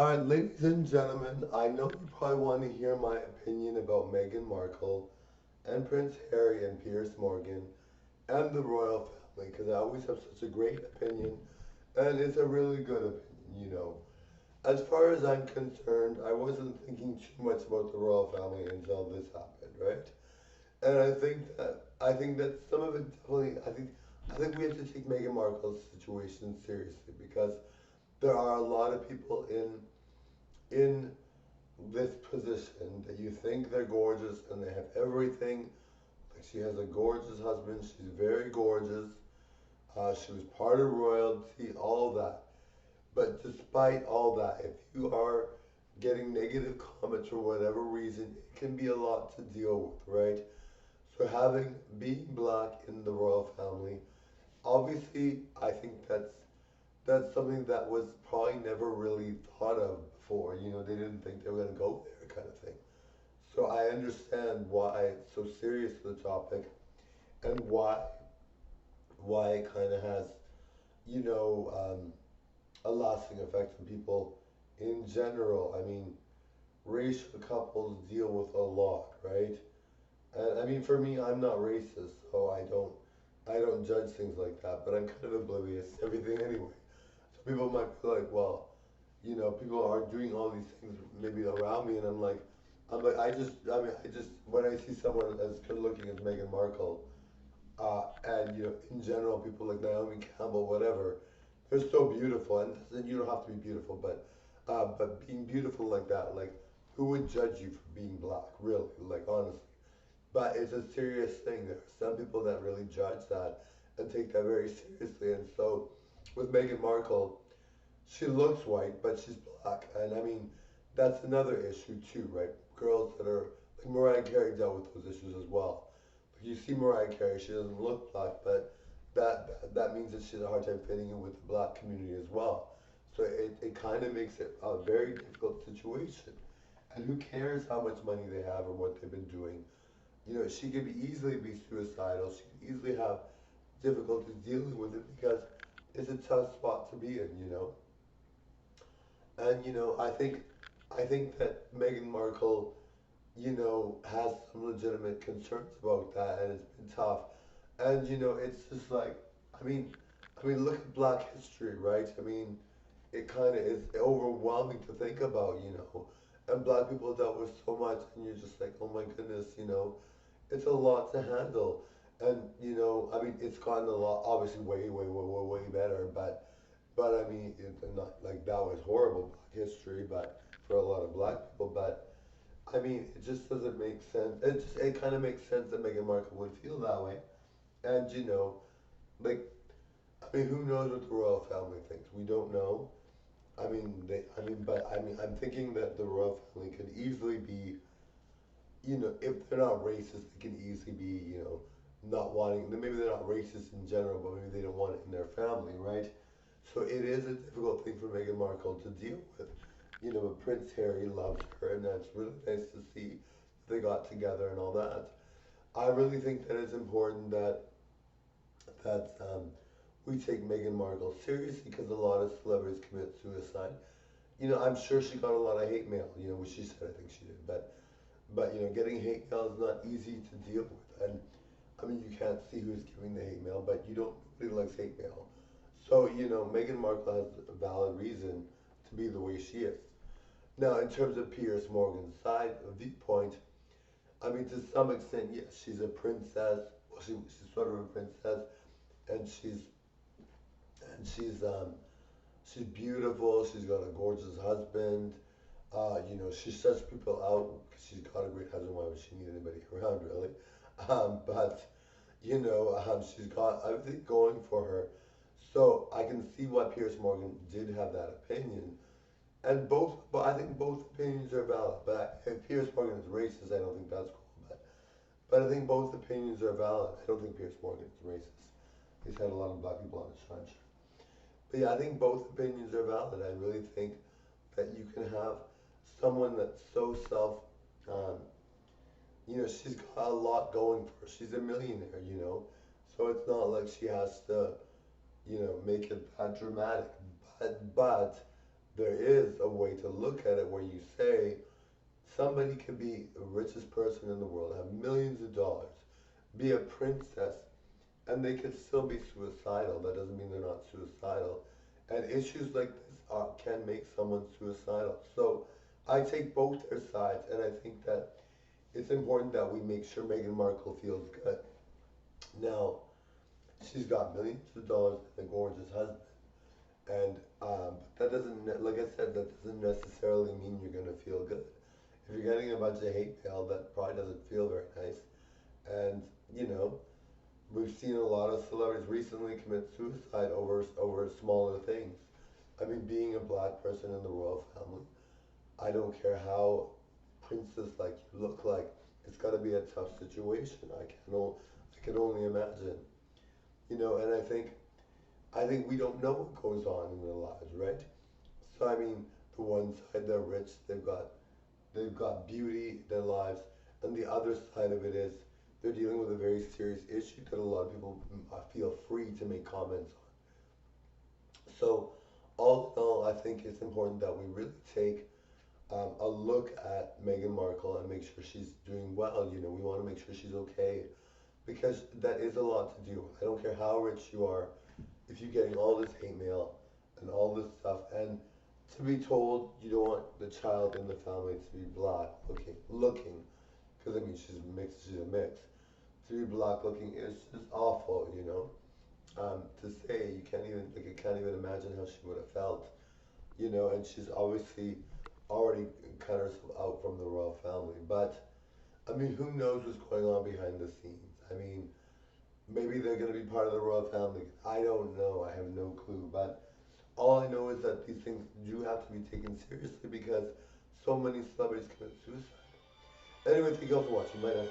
All right, ladies and gentlemen, I know you probably want to hear my opinion about Meghan Markle and Prince Harry and Piers Morgan and the royal family because I always have such a great opinion and it's a really good opinion. As far as I'm concerned, I wasn't thinking too much about the royal family until this happened, right? And I think that some of it definitely I think we have to take Meghan Markle's situation seriously because there are a lot of people in this position that you think they're gorgeous and they have everything. Like she has a gorgeous husband, she's very gorgeous. She was part of royalty, all that. But despite all that, if you are getting negative comments for whatever reason, it can be a lot to deal with, right? So having being black in the royal family, obviously, I think that's something that was probably never really thought of before. They didn't think they were gonna go there, kind of thing. So I understand why it's so serious to the topic and why it kind of has, you know, a lasting effect on people in general. I mean, racial couples deal with a lot, right? And I mean, for me, I'm not racist, so I don't judge things like that. But I'm kind of oblivious to everything anyway. So people might be like, well, people are doing all these things maybe around me, and I'm like, I just when I see someone as good looking as Meghan Markle, and in general, people like Naomi Campbell, whatever, they're so beautiful, and you don't have to be beautiful, but being beautiful like that, like, who would judge you for being black, really, like honestly? But it's a serious thing. There are some people that really judge that and take that very seriously, and so with Meghan Markle, she looks white, but she's black, and I mean, that's another issue too, right? Girls that are like Mariah Carey dealt with those issues as well. Like you see Mariah Carey, she doesn't look black, but that means that she has a hard time fitting in with the black community as well. So it kind of makes it a very difficult situation. And who cares how much money they have or what they've been doing? She could easily be suicidal. She could easily have difficulties dealing with it because it's a tough spot to be in. And I think that Meghan Markle, has some legitimate concerns about that, and it's been tough. And it's just like, I mean, look at Black history, right? I mean, it kind of is overwhelming to think about. And Black people dealt with so much, and you're just like, oh my goodness, it's a lot to handle. And I mean, it's gotten a lot, obviously, way, way, way, way, way better. But I mean, not like that was horrible Black history, but for a lot of Black people. But I mean, it just doesn't make sense. It kind of makes sense that Meghan Markle would feel that way. And like, I mean, who knows what the royal family thinks? We don't know. I'm thinking that the royal family could easily be, if they're not racist, they can easily be, not wanting. Maybe they're not racist in general, but maybe they don't want it in their family, right? So it is a difficult thing for Meghan Markle to deal with. But Prince Harry loves her, and that's really nice to see they got together and all that. I really think that it's important that we take Meghan Markle seriously because a lot of celebrities commit suicide. I'm sure she got a lot of hate mail. Which she said I think she did, but getting hate mail is not easy to deal with, and I mean you can't see who's giving the hate mail, but you don't nobody likes hate mail. So Meghan Markle has a valid reason to be the way she is. Now, in terms of Piers Morgan's side of the point, I mean, to some extent, yes, she's a princess. Well, she's sort of a princess, and she's beautiful. She's got a gorgeous husband. She shuts people out because she's got a great husband. Why would she need anybody around, really? But she's got everything going for her. So I can see why Piers Morgan did have that opinion. But I think both opinions are valid. But if Piers Morgan is racist, I don't think that's cool. But I think both opinions are valid. I don't think Piers Morgan is racist. He's had a lot of black people on his front. But yeah, I think both opinions are valid. I really think that you can have someone that's so um, she's got a lot going for her. She's a millionaire. So it's not like she has to, make it that dramatic. But there is a way to look at it where you say somebody could be the richest person in the world, have millions of dollars, be a princess, and they could still be suicidal. That doesn't mean they're not suicidal. And issues like this can make someone suicidal. So I take both their sides, and I think that it's important that we make sure Meghan Markle feels good. Now, she's got millions of dollars and a gorgeous husband. And that doesn't, like I said, that doesn't necessarily mean you're going to feel good. If you're getting a bunch of hate mail, that probably doesn't feel very nice. And, you know, we've seen a lot of celebrities recently commit suicide over smaller things. I mean, being a black person in the royal family, I don't care how princess like you look like, it's got to be a tough situation. I can only imagine. You know, and I think we don't know what goes on in their lives, right? So I mean, the one side they're rich, they've got beauty in their lives, and the other side of it is they're dealing with a very serious issue that a lot of people feel free to make comments on. So all in all, I think it's important that we really take a look at Meghan Markle and make sure she's doing well. You know, we want to make sure she's okay because that is a lot to do. I don't care how rich you are, if you're getting all this hate mail and all this stuff, and to be told you don't want the child in the family to be black looking, because I mean she's a mix. To be black looking is just awful, you know. To say you can't even like I can't even imagine how she would have felt, you know. And she's obviously already cut herself out from the royal family, but I mean, who knows what's going on behind the scenes? I mean, maybe they're going to be part of the royal family. I don't know. I have no clue. But all I know is that these things do have to be taken seriously because so many celebrities commit suicide. Anyway, thank you all for watching. Bye now.